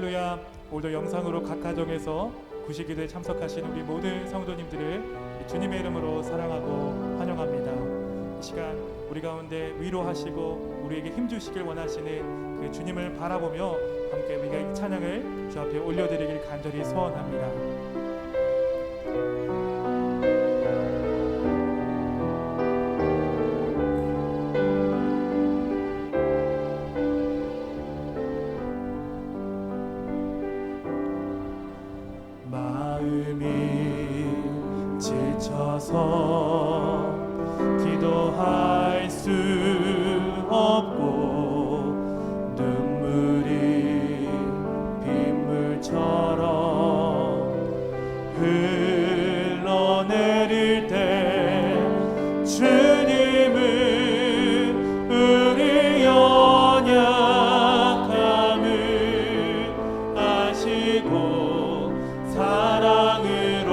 할렐루야. 오늘도 영상으로 각 가정에서 구시기도에 참석하신 우리 모든 성도님들을 주님의 이름으로 사랑하고 환영합니다. 이 시간 우리 가운데 위로하시고 우리에게 힘주시길 원하시는 그 주님을 바라보며 함께 우리가 이 찬양을 주 앞에 올려드리길 간절히 소원합니다. 마음이 지쳐서 기도할 수 없고 눈물이 빗물처럼 흘러내릴 때 주님은 우리 연약함을 아시고 사랑으로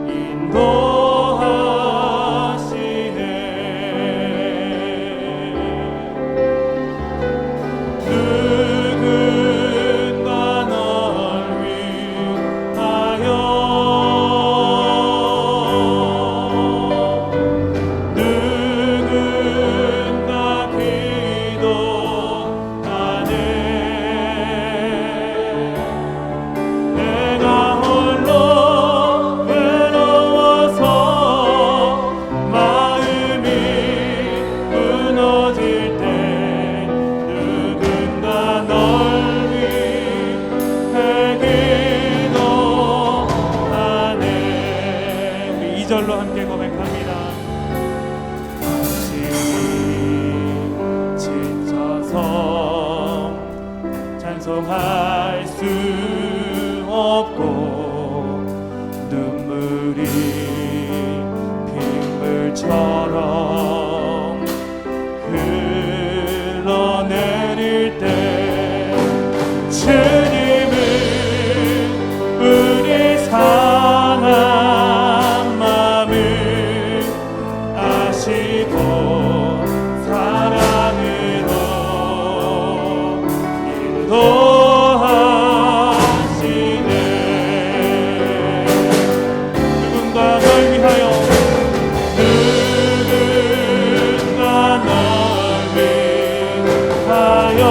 인도하시네. 누군가 널 위하여 누군가 기도하네. 내가 홀로 외로워서 마음이 무너질 때 누군가 널 위해 기도하네. 우리 2절로 함께 고백합니다. 지쳐서 찬송할 수 없고 눈물이 빗물처럼 흘러내릴 때 주님은 우리 상한 마음을 아시고 사랑으로 인도하시네. 누군가 널 위하여 누군가 널 위하여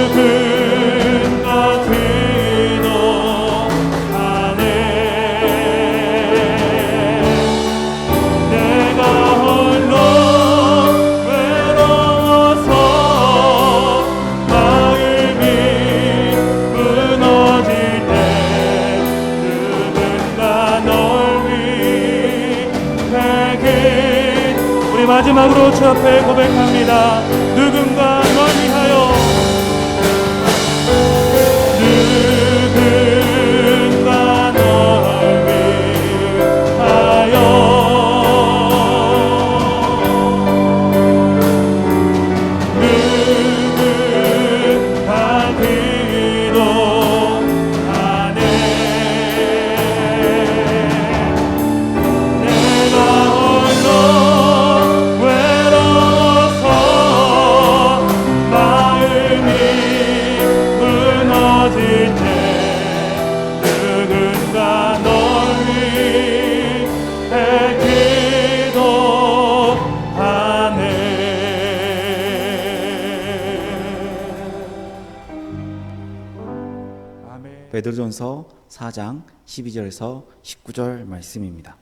누군가 기도하네. 내가 홀로 외로워서 마음이 무너질 때 누군가 널 위해 우리 마지막으로 주 앞에 고백합니다. 누군가 널 위하여 누군가 널 위하여 누군가 기도하네. 내가 홀로 외로워서 마음이 무너질 때 누군가 널 위해 기도하네. 아멘. 베드로전서 4장 12절에서 19절 말씀입니다.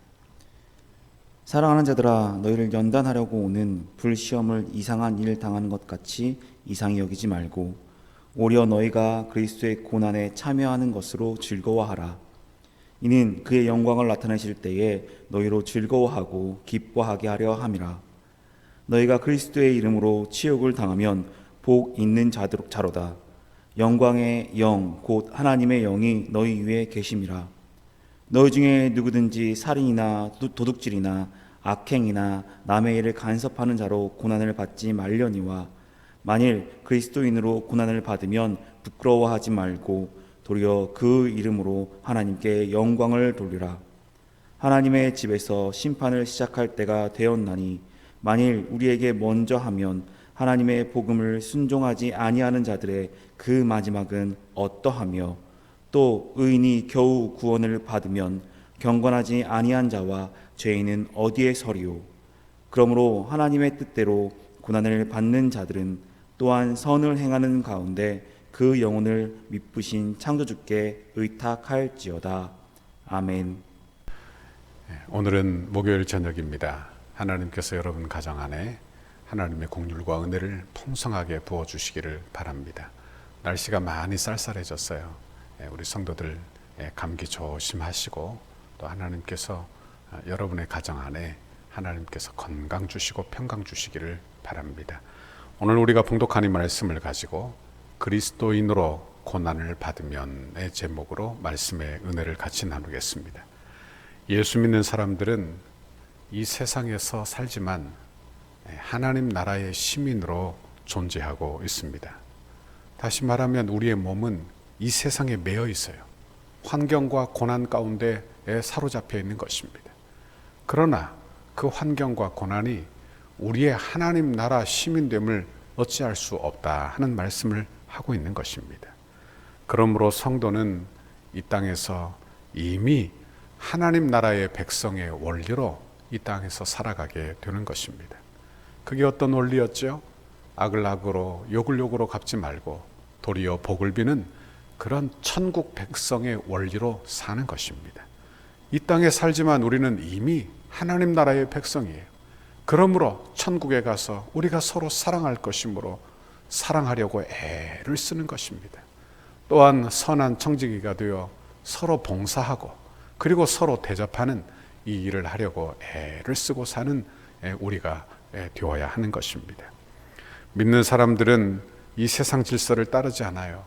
사랑하는 자들아, 너희를 연단하려고 오는 불시험을 이상한 일 당하는 것 같이 이상히 여기지 말고 오히려 너희가 그리스도의 고난에 참여하는 것으로 즐거워하라. 이는 그의 영광을 나타내실 때에 너희로 즐거워하고 기뻐하게 하려 함이라. 너희가 그리스도의 이름으로 치욕을 당하면 복 있는 자로다. 영광의 영 곧 하나님의 영이 너희 위에 계심이라. 너희 중에 누구든지 살인이나 도둑질이나 악행이나 남의 일을 간섭하는 자로 고난을 받지 말려니와 만일 그리스도인으로 고난을 받으면 부끄러워하지 말고 도리어 그 이름으로 하나님께 영광을 돌리라. 하나님의 집에서 심판을 시작할 때가 되었나니 만일 우리에게 먼저 하면 하나님의 복음을 순종하지 아니하는 자들의 그 마지막은 어떠하며 또 의인이 겨우 구원을 받으면 경건하지 아니한 자와 죄인은 어디에 서리요. 그러므로 하나님의 뜻대로 고난을 받는 자들은 또한 선을 행하는 가운데 그 영혼을 미쁘신 창조주께 의탁할지어다. 아멘. 오늘은 목요일 저녁입니다. 하나님께서 여러분 가정 안에 하나님의 공률과 은혜를 풍성하게 부어주시기를 바랍니다. 날씨가 많이 쌀쌀해졌어요. 우리 성도들 감기 조심하시고 또 하나님께서 여러분의 가정 안에 하나님께서 건강 주시고 평강 주시기를 바랍니다. 오늘 우리가 봉독한 이 말씀을 가지고 그리스도인으로 고난을 받으면의 제목으로 말씀의 은혜를 같이 나누겠습니다. 예수 믿는 사람들은 이 세상에서 살지만 하나님 나라의 시민으로 존재하고 있습니다. 다시 말하면 우리의 몸은 이 세상에 매여 있어요. 환경과 고난 가운데에 사로잡혀 있는 것입니다. 그러나 그 환경과 고난이 우리의 하나님 나라 시민됨을 어찌할 수 없다 하는 말씀을 하고 있는 것입니다. 그러므로 성도는 이 땅에서 이미 하나님 나라의 백성의 원리로 이 땅에서 살아가게 되는 것입니다. 그게 어떤 원리였죠? 악을 악으로 욕을 욕으로 갚지 말고 도리어 복을 비는 그런 천국 백성의 원리로 사는 것입니다. 이 땅에 살지만 우리는 이미 하나님 나라의 백성이에요. 그러므로 천국에 가서 우리가 서로 사랑할 것이므로 사랑하려고 애를 쓰는 것입니다. 또한 선한 청지기가 되어 서로 봉사하고 그리고 서로 대접하는 이 일을 하려고 애를 쓰고 사는 우리가 되어야 하는 것입니다. 믿는 사람들은 이 세상 질서를 따르지 않아요.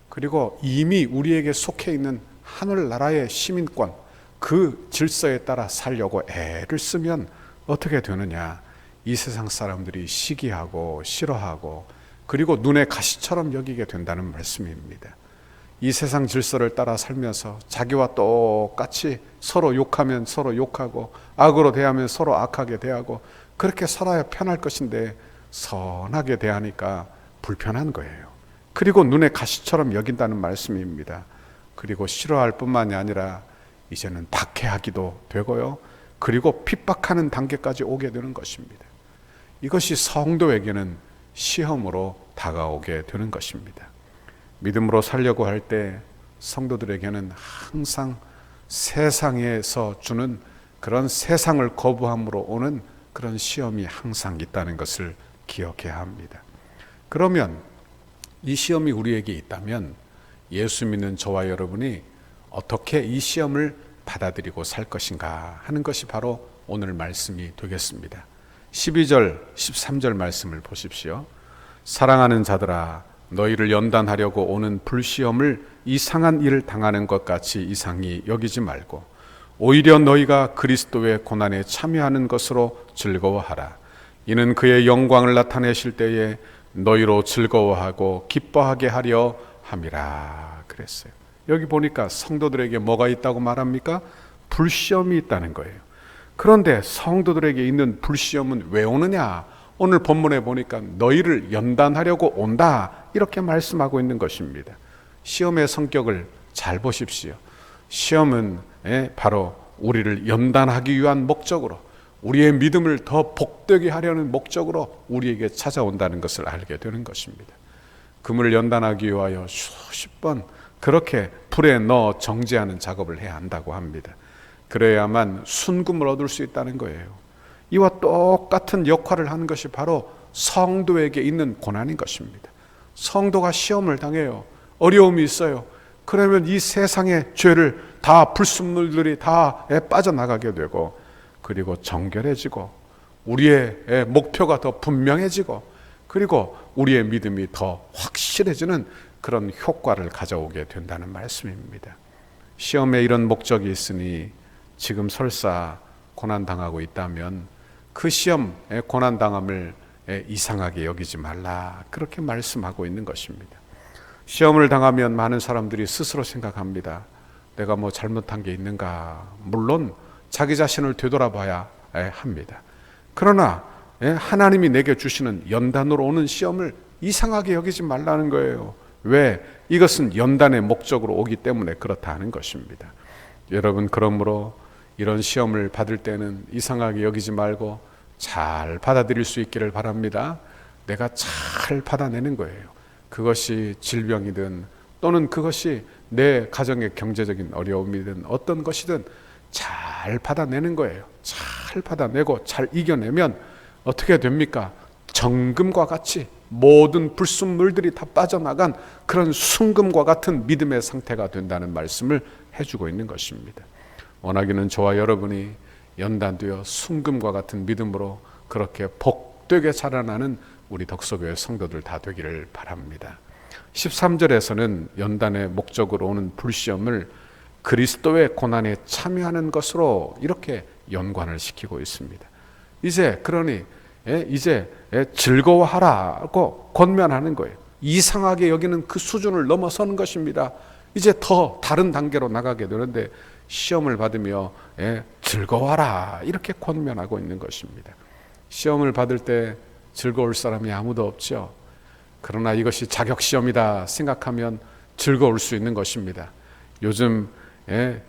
그리고 이미 우리에게 속해 있는 하늘나라의 시민권, 그 질서에 따라 살려고 애를 쓰면 어떻게 되느냐? 이 세상 사람들이 시기하고 싫어하고 그리고 눈에 가시처럼 여기게 된다는 말씀입니다. 이 세상 질서를 따라 살면서 자기와 똑같이 서로 욕하면 서로 욕하고 악으로 대하면 서로 악하게 대하고 그렇게 살아야 편할 것인데 선하게 대하니까 불편한 거예요. 그리고 눈에 가시처럼 여긴다는 말씀입니다. 그리고 싫어할 뿐만이 아니라 이제는 박해하기도 되고요. 그리고 핍박하는 단계까지 오게 되는 것입니다. 이것이 성도에게는 시험으로 다가오게 되는 것입니다. 믿음으로 살려고 할 때 성도들에게는 항상 세상에서 주는 그런 세상을 거부함으로 오는 그런 시험이 항상 있다는 것을 기억해야 합니다. 그러면 이 시험이 우리에게 있다면 예수 믿는 저와 여러분이 어떻게 이 시험을 받아들이고 살 것인가 하는 것이 바로 오늘 말씀이 되겠습니다. 12절, 13절 말씀을 보십시오. 사랑하는 자들아, 너희를 연단하려고 오는 불시험을 이상한 일을 당하는 것 같이 이상히 여기지 말고 오히려 너희가 그리스도의 고난에 참여하는 것으로 즐거워하라. 이는 그의 영광을 나타내실 때에 너희로 즐거워하고 기뻐하게 하려 함이라 그랬어요. 여기 보니까 성도들에게 뭐가 있다고 말합니까? 불시험이 있다는 거예요. 그런데 성도들에게 있는 불시험은 왜 오느냐? 오늘 본문에 보니까 너희를 연단하려고 온다 이렇게 말씀하고 있는 것입니다. 시험의 성격을 잘 보십시오. 시험은 바로 우리를 연단하기 위한 목적으로 우리의 믿음을 더 복되게 하려는 목적으로 우리에게 찾아온다는 것을 알게 되는 것입니다. 금을 연단하기 위하여 수십 번 그렇게 불에 넣어 정제하는 작업을 해야 한다고 합니다. 그래야만 순금을 얻을 수 있다는 거예요. 이와 똑같은 역할을 하는 것이 바로 성도에게 있는 고난인 것입니다. 성도가 시험을 당해요. 어려움이 있어요. 그러면 이 세상의 죄를 다 불순물들이 다 빠져나가게 되고 그리고 정결해지고 우리의 목표가 더 분명해지고 그리고 우리의 믿음이 더 확실해지는 그런 효과를 가져오게 된다는 말씀입니다. 시험에 이런 목적이 있으니 지금 설사 고난당하고 있다면 그 시험에 고난당함을 이상하게 여기지 말라 그렇게 말씀하고 있는 것입니다. 시험을 당하면 많은 사람들이 스스로 생각합니다. 내가 뭐 잘못한 게 있는가? 물론 자기 자신을 되돌아봐야 합니다. 그러나 하나님이 내게 주시는 연단으로 오는 시험을 이상하게 여기지 말라는 거예요. 왜? 이것은 연단의 목적으로 오기 때문에 그렇다는 것입니다. 여러분, 그러므로 이런 시험을 받을 때는 이상하게 여기지 말고 잘 받아들일 수 있기를 바랍니다. 내가 잘 받아내는 거예요. 그것이 질병이든 또는 그것이 내 가정의 경제적인 어려움이든 어떤 것이든 잘 받아내는 거예요. 잘 받아내고 잘 이겨내면 어떻게 됩니까? 정금과 같이 모든 불순물들이 다 빠져나간 그런 순금과 같은 믿음의 상태가 된다는 말씀을 해주고 있는 것입니다. 원하기는 저와 여러분이 연단되어 순금과 같은 믿음으로 그렇게 복되게 자라나는 우리 덕소교회 성도들 다 되기를 바랍니다. 13절에서는 연단의 목적으로 오는 불시험을 그리스도의 고난에 참여하는 것으로 이렇게 연관을 시키고 있습니다. 이제 그러니 이제 즐거워하라고 권면하는 거예요. 이상하게 여기는 그 수준을 넘어서는 것입니다. 이제 더 다른 단계로 나가게 되는데 시험을 받으며 즐거워하라 이렇게 권면하고 있는 것입니다. 시험을 받을 때 즐거울 사람이 아무도 없죠. 그러나 이것이 자격시험이다 생각하면 즐거울 수 있는 것입니다. 요즘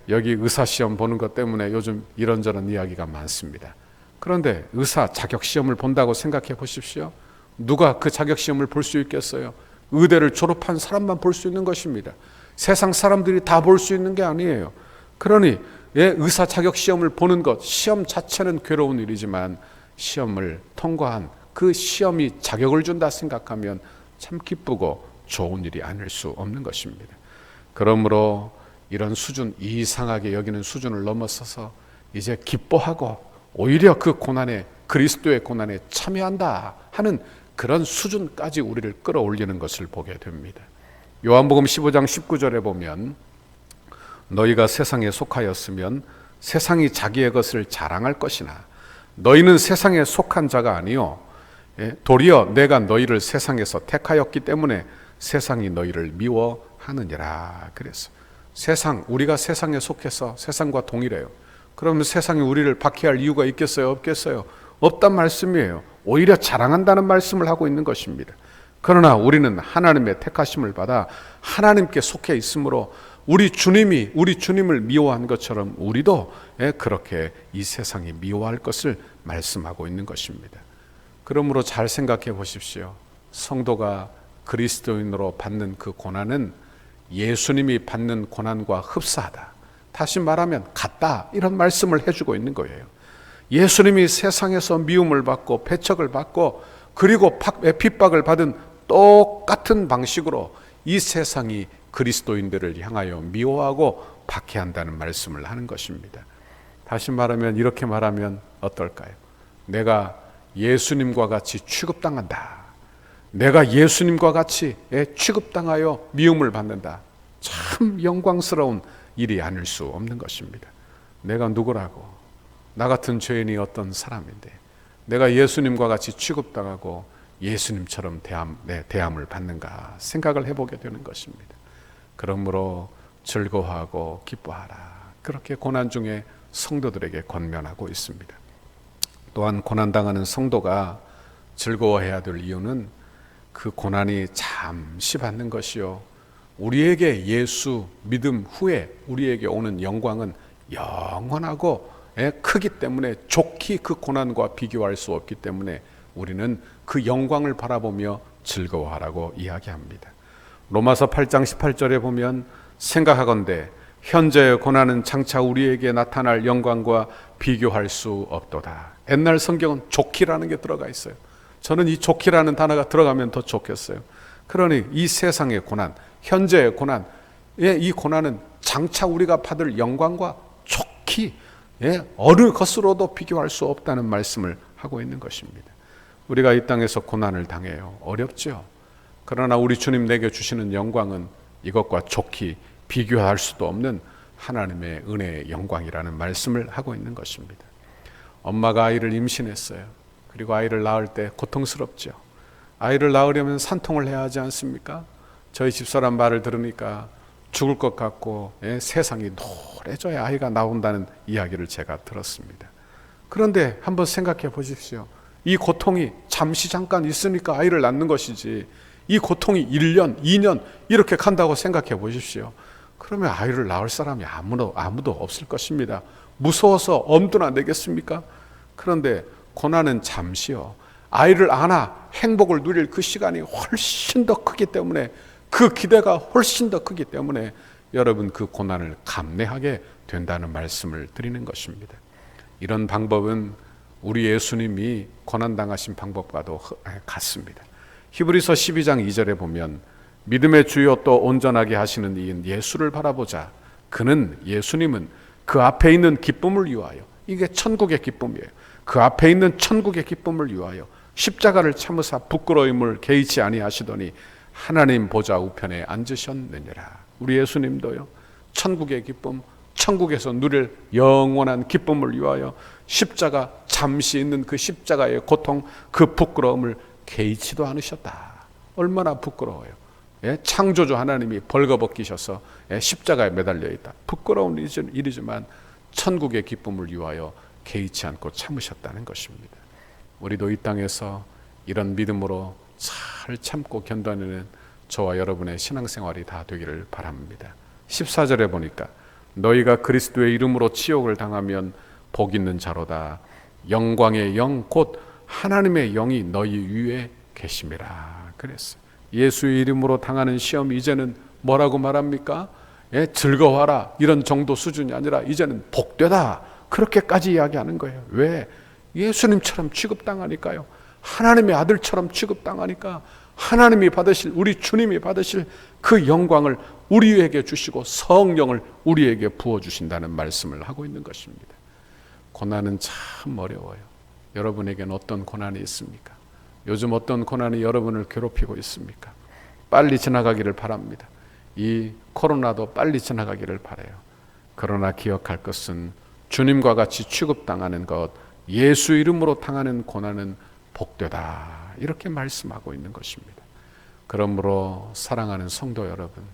여기 의사시험 보는 것 때문에 요즘 이런저런 이야기가 많습니다. 그런데 의사 자격시험을 본다고 생각해 보십시오. 누가 그 자격시험을 볼 수 있겠어요? 의대를 졸업한 사람만 볼 수 있는 것입니다. 세상 사람들이 다 볼 수 있는 게 아니에요. 그러니 의사 자격시험을 보는 것, 시험 자체는 괴로운 일이지만 시험을 통과한 그 시험이 자격을 준다 생각하면 참 기쁘고 좋은 일이 아닐 수 없는 것입니다. 그러므로 이런 수준, 이상하게 여기는 수준을 넘어서서 이제 기뻐하고 오히려 그 고난에, 그리스도의 고난에 참여한다 하는 그런 수준까지 우리를 끌어올리는 것을 보게 됩니다. 요한복음 15장 19절에 보면 너희가 세상에 속하였으면 세상이 자기의 것을 자랑할 것이나 너희는 세상에 속한 자가 아니요 도리어 내가 너희를 세상에서 택하였기 때문에 세상이 너희를 미워하느니라 그랬어. 세상, 우리가 세상에 속해서 세상과 동일해요. 그러면 세상이 우리를 박해할 이유가 있겠어요? 없겠어요? 없단 말씀이에요. 오히려 자랑한다는 말씀을 하고 있는 것입니다. 그러나 우리는 하나님의 택하심을 받아 하나님께 속해 있으므로 우리 주님을 미워한 것처럼 우리도 그렇게 이 세상이 미워할 것을 말씀하고 있는 것입니다. 그러므로 잘 생각해 보십시오. 성도가 그리스도인으로 받는 그 고난은 예수님이 받는 고난과 흡사하다. 다시 말하면 같다. 이런 말씀을 해주고 있는 거예요. 예수님이 세상에서 미움을 받고 배척을 받고 그리고 핍박을 받은 똑같은 방식으로 이 세상이 그리스도인들을 향하여 미워하고 박해한다는 말씀을 하는 것입니다. 다시 말하면 이렇게 말하면 어떨까요? 내가 예수님과 같이 취급당한다. 내가 예수님과 같이 취급당하여 미움을 받는다. 참 영광스러운 일이 아닐 수 없는 것입니다. 내가 누구라고? 나 같은 죄인이 어떤 사람인데 내가 예수님과 같이 취급당하고 예수님처럼 대함을 받는가 생각을 해보게 되는 것입니다. 그러므로 즐거워하고 기뻐하라. 그렇게 고난 중에 성도들에게 권면하고 있습니다. 또한 고난당하는 성도가 즐거워해야 될 이유는 그 고난이 잠시 받는 것이요 우리에게 예수 믿음 후에 우리에게 오는 영광은 영원하고 크기 때문에 좋게 그 고난과 비교할 수 없기 때문에 우리는 그 영광을 바라보며 즐거워하라고 이야기합니다. 로마서 8장 18절에 보면 생각하건대 현재의 고난은 장차 우리에게 나타날 영광과 비교할 수 없도다. 옛날 성경은 좋기라는 게 들어가 있어요. 저는 이 좋기라는 단어가 들어가면 더 좋겠어요. 그러니 이 세상의 고난, 현재의 고난, 이 고난은 장차 우리가 받을 영광과 좋기, 어느 것으로도 비교할 수 없다는 말씀을 하고 있는 것입니다. 우리가 이 땅에서 고난을 당해요. 어렵죠. 그러나 우리 주님 내게 주시는 영광은 이것과 좋기 비교할 수도 없는 하나님의 은혜의 영광이라는 말씀을 하고 있는 것입니다. 엄마가 아이를 임신했어요. 그리고 아이를 낳을 때 고통스럽죠. 아이를 낳으려면 산통을 해야 하지 않습니까? 저희 집사람 말을 들으니까 죽을 것 같고 세상이 노래져야 아이가 나온다는 이야기를 제가 들었습니다. 그런데 한번 생각해 보십시오. 이 고통이 잠시 잠깐 있으니까 아이를 낳는 것이지, 이 고통이 1년, 2년 이렇게 간다고 생각해 보십시오. 그러면 아이를 낳을 사람이 아무도 없을 것입니다. 무서워서 엄두나 내겠습니까? 그런데 고난은 잠시요. 아이를 안아 행복을 누릴 그 시간이 훨씬 더 크기 때문에, 그 기대가 훨씬 더 크기 때문에 여러분 그 고난을 감내하게 된다는 말씀을 드리는 것입니다. 이런 방법은 우리 예수님이 고난당하신 방법과도 같습니다. 히브리서 12장 2절에 보면 믿음의 주요 또 온전하게 하시는 이인 예수를 바라보자. 그는, 예수님은 그 앞에 있는 기쁨을 위하여, 이게 천국의 기쁨이에요. 그 앞에 있는 천국의 기쁨을 위하여 십자가를 참으사 부끄러움을 개의치 아니하시더니 하나님 보좌 우편에 앉으셨느니라. 우리 예수님도요, 천국의 기쁨, 천국에서 누릴 영원한 기쁨을 위하여 십자가, 잠시 있는 그 십자가의 고통, 그 부끄러움을 개의치도 않으셨다. 얼마나 부끄러워요. 예? 창조주 하나님이 벌거벗기셔서 십자가에 매달려 있다. 부끄러운 일이지만 천국의 기쁨을 위하여 개의치 않고 참으셨다는 것입니다. 우리도 이 땅에서 이런 믿음으로 잘 참고 견뎌내는 저와 여러분의 신앙생활이 다 되기를 바랍니다. 14절에 보니까 너희가 그리스도의 이름으로 치욕을 당하면 복 있는 자로다. 영광의 영 곧 하나님의 영이 너희 위에 계심이라 그랬어요. 예수의 이름으로 당하는 시험이 이제는 뭐라고 말합니까? 예, 즐거워하라 이런 정도 수준이 아니라 이제는 복되다, 그렇게까지 이야기하는 거예요. 왜? 예수님처럼 취급당하니까요. 하나님의 아들처럼 취급당하니까 하나님이 받으실, 우리 주님이 받으실 그 영광을 우리에게 주시고 성령을 우리에게 부어주신다는 말씀을 하고 있는 것입니다. 고난은 참 어려워요. 여러분에게는 어떤 고난이 있습니까? 요즘 어떤 고난이 여러분을 괴롭히고 있습니까? 빨리 지나가기를 바랍니다. 이 코로나도 빨리 지나가기를 바라요. 그러나 기억할 것은 주님과 같이 취급당하는 것, 예수 이름으로 당하는 고난은 복되다, 이렇게 말씀하고 있는 것입니다. 그러므로 사랑하는 성도 여러분,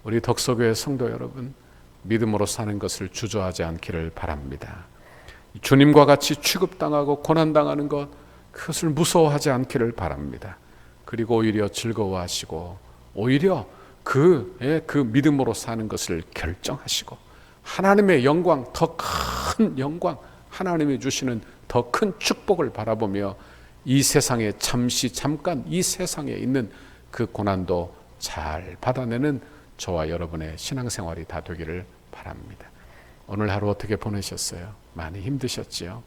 우리 덕서교회 성도 여러분, 믿음으로 사는 것을 주저하지 않기를 바랍니다. 주님과 같이 취급당하고 고난당하는 것, 그것을 무서워하지 않기를 바랍니다. 그리고 오히려 즐거워하시고 오히려 그 믿음으로 사는 것을 결정하시고 하나님의 영광, 더 큰 영광, 하나님이 주시는 더 큰 축복을 바라보며 이 세상에 잠깐 이 세상에 있는 그 고난도 잘 받아내는 저와 여러분의 신앙생활이 다 되기를 바랍니다. 오늘 하루 어떻게 보내셨어요? 많이 힘드셨지요?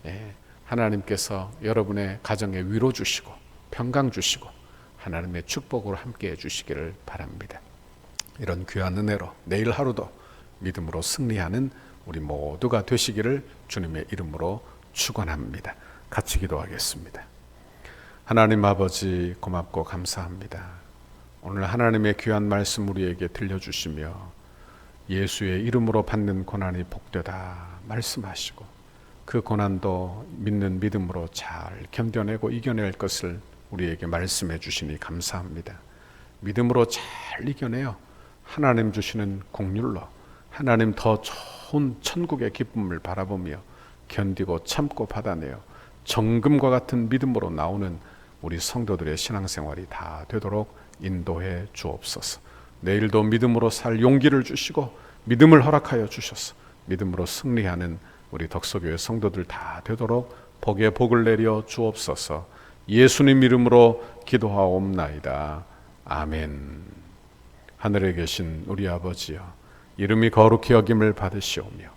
예, 하나님께서 여러분의 가정에 위로 주시고 평강 주시고 하나님의 축복으로 함께 해주시기를 바랍니다. 이런 귀한 은혜로 내일 하루도 믿음으로 승리하는 우리 모두가 되시기를 주님의 이름으로 축원합니다. 같이 기도하겠습니다. 하나님 아버지, 고맙고 감사합니다. 오늘 하나님의 귀한 말씀 우리에게 들려주시며 예수의 이름으로 받는 고난이 복되다 말씀하시고 그 고난도 믿는 믿음으로 잘 견뎌내고 이겨낼 것을 우리에게 말씀해 주시니 감사합니다. 믿음으로 잘 이겨내어 하나님 주시는 긍휼로 하나님 더 좋은 천국의 기쁨을 바라보며 견디고 참고 받아내어 정금과 같은 믿음으로 나오는 우리 성도들의 신앙생활이 다 되도록 인도해 주옵소서. 내일도 믿음으로 살 용기를 주시고 믿음을 허락하여 주셔서 믿음으로 승리하는 우리 덕서교회 성도들 다 되도록 복에 복을 내려 주옵소서. 예수님 이름으로 기도하옵나이다. 아멘. 하늘에 계신 우리 아버지여, 이름이 거룩히 여김을 받으시오며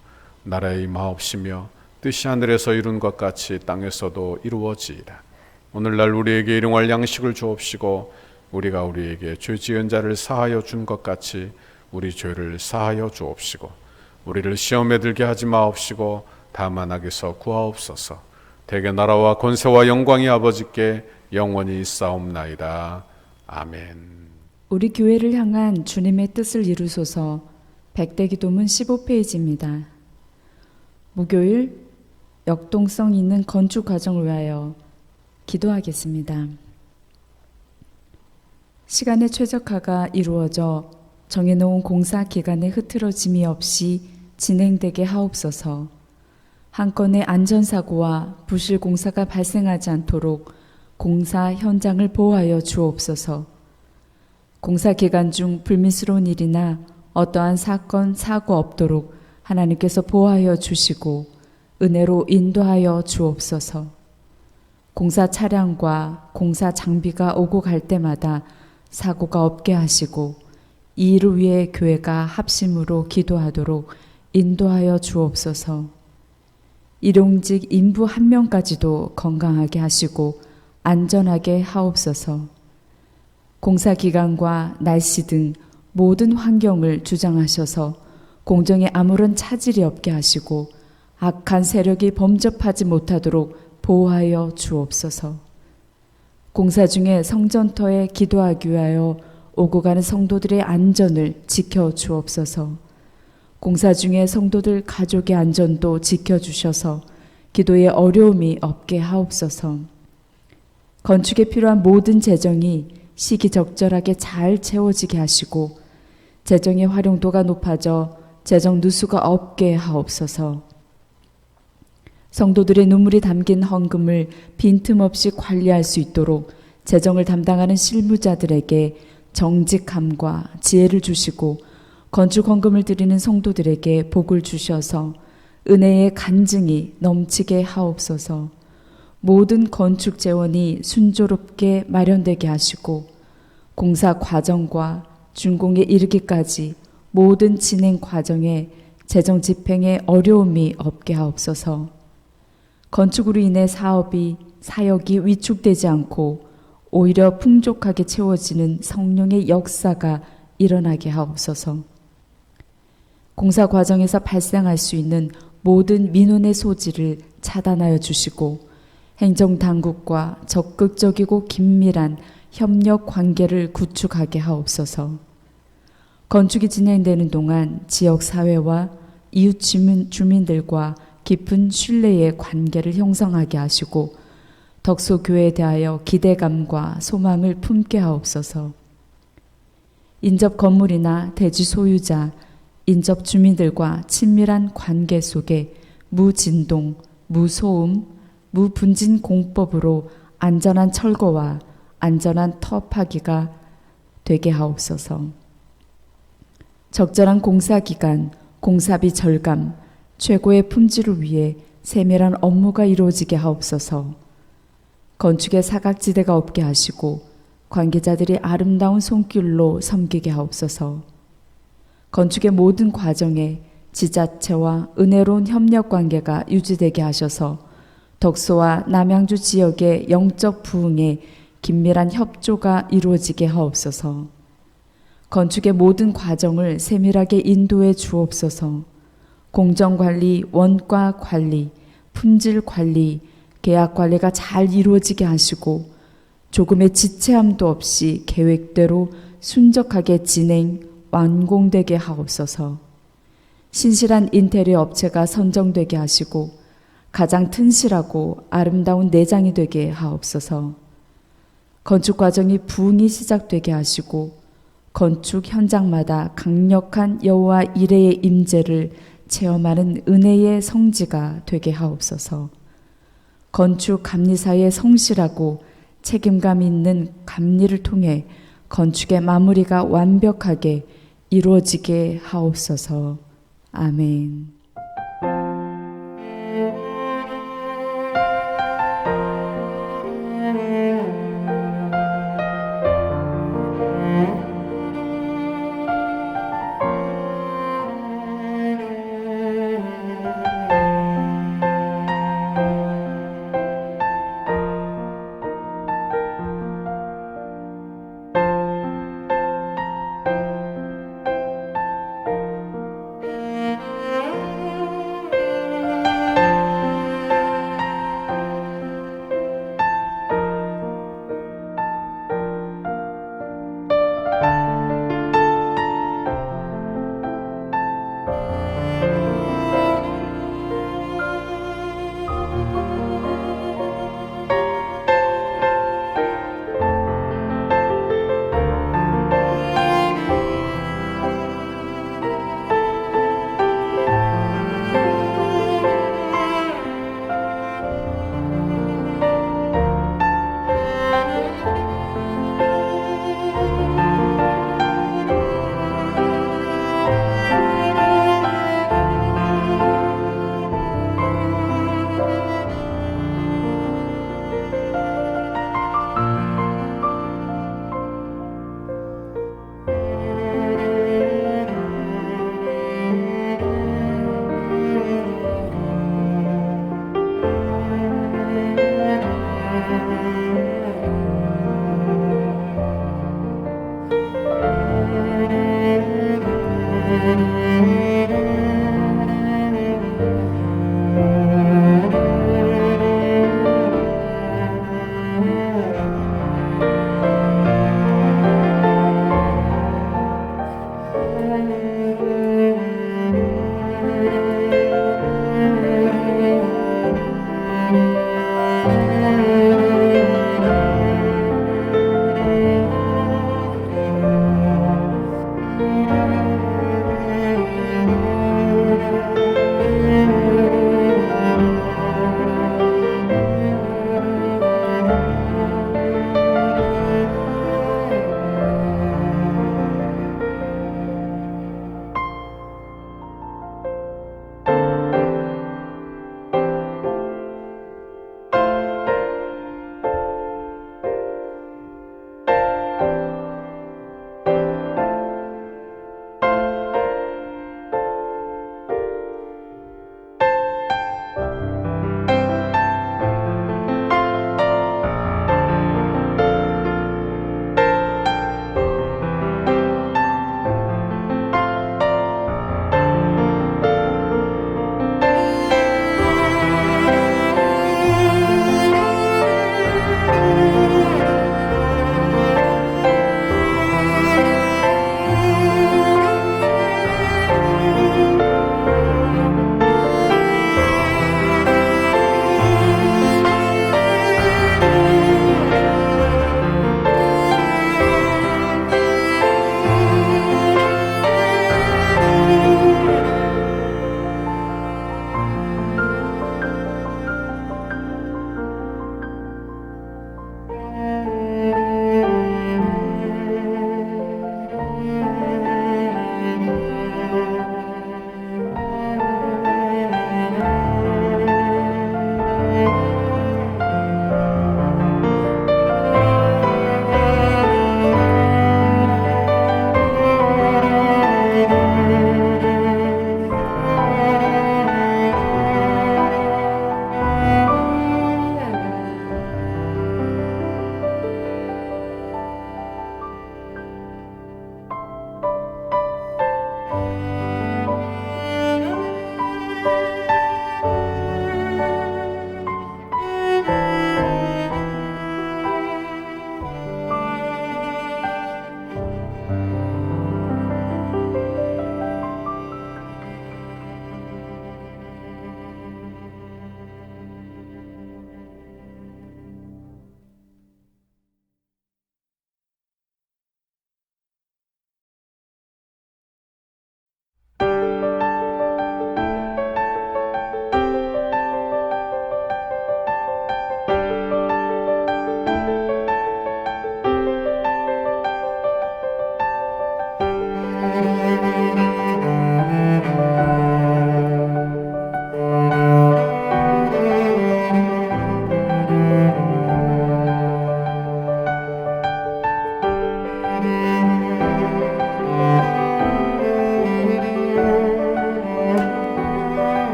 나라의 임하옵시며 뜻이 하늘에서 이룬 것 같이 땅에서도 이루어지이다. 오늘날 우리에게 일용할 양식을 주옵시고 우리가 우리에게 죄 지은 자를 사하여 준 것 같이 우리 죄를 사하여 주옵시고 우리를 시험에 들게 하지 마옵시고 다만 악에서 구하옵소서. 대개 나라와 권세와 영광이 아버지께 영원히 있사옵나이다. 아멘. 우리 교회를 향한 주님의 뜻을 이루소서. 백대기도문 15페이지입니다. 목요일 역동성 있는 건축 과정을 위하여 기도하겠습니다. 시간의 최적화가 이루어져 정해놓은 공사 기간에 흐트러짐이 없이 진행되게 하옵소서. 한 건의 안전사고와 부실 공사가 발생하지 않도록 공사 현장을 보호하여 주옵소서. 공사 기간 중 불미스러운 일이나 어떠한 사건, 사고 없도록 하나님께서 보호하여 주시고 은혜로 인도하여 주옵소서. 공사 차량과 공사 장비가 오고 갈 때마다 사고가 없게 하시고 이 일을 위해 교회가 합심으로 기도하도록 인도하여 주옵소서. 일용직 인부 한 명까지도 건강하게 하시고 안전하게 하옵소서. 공사 기간과 날씨 등 모든 환경을 주장하셔서 공정에 아무런 차질이 없게 하시고 악한 세력이 범접하지 못하도록 보호하여 주옵소서. 공사 중에 성전터에 기도하기 위하여 오고 가는 성도들의 안전을 지켜 주옵소서. 공사 중에 성도들 가족의 안전도 지켜 주셔서 기도에 어려움이 없게 하옵소서. 건축에 필요한 모든 재정이 시기적절하게 잘 채워지게 하시고 재정의 활용도가 높아져 재정 누수가 없게 하옵소서. 성도들의 눈물이 담긴 헌금을 빈틈없이 관리할 수 있도록 재정을 담당하는 실무자들에게 정직함과 지혜를 주시고 건축 헌금을 드리는 성도들에게 복을 주셔서 은혜의 간증이 넘치게 하옵소서. 모든 건축 재원이 순조롭게 마련되게 하시고 공사 과정과 준공에 이르기까지 모든 진행 과정에 재정 집행에 어려움이 없게 하옵소서. 건축으로 인해 사역이 위축되지 않고 오히려 풍족하게 채워지는 성령의 역사가 일어나게 하옵소서. 공사 과정에서 발생할 수 있는 모든 민원의 소지를 차단하여 주시고 행정당국과 적극적이고 긴밀한 협력 관계를 구축하게 하옵소서. 건축이 진행되는 동안 지역사회와 이웃 주민들과 깊은 신뢰의 관계를 형성하게 하시고 덕소교회에 대하여 기대감과 소망을 품게 하옵소서. 인접 건물이나 대지 소유자, 인접 주민들과 친밀한 관계 속에 무진동, 무소음, 무분진 공법으로 안전한 철거와 안전한 터 파기가 되게 하옵소서. 적절한 공사 기간, 공사비 절감, 최고의 품질을 위해 세밀한 업무가 이루어지게 하옵소서. 건축에 사각지대가 없게 하시고 관계자들이 아름다운 손길로 섬기게 하옵소서. 건축의 모든 과정에 지자체와 은혜로운 협력 관계가 유지되게 하셔서 덕소와 남양주 지역의 영적 부흥에 긴밀한 협조가 이루어지게 하옵소서. 건축의 모든 과정을 세밀하게 인도해 주옵소서. 공정관리, 원가관리, 품질관리, 계약관리가 잘 이루어지게 하시고 조금의 지체함도 없이 계획대로 순적하게 진행, 완공되게 하옵소서. 신실한 인테리어 업체가 선정되게 하시고 가장 튼실하고 아름다운 내장이 되게 하옵소서. 건축 과정이 부흥이 시작되게 하시고 건축 현장마다 강력한 여호와 이레의 임재를 체험하는 은혜의 성지가 되게 하옵소서. 건축 감리사의 성실하고 책임감 있는 감리를 통해 건축의 마무리가 완벽하게 이루어지게 하옵소서. 아멘.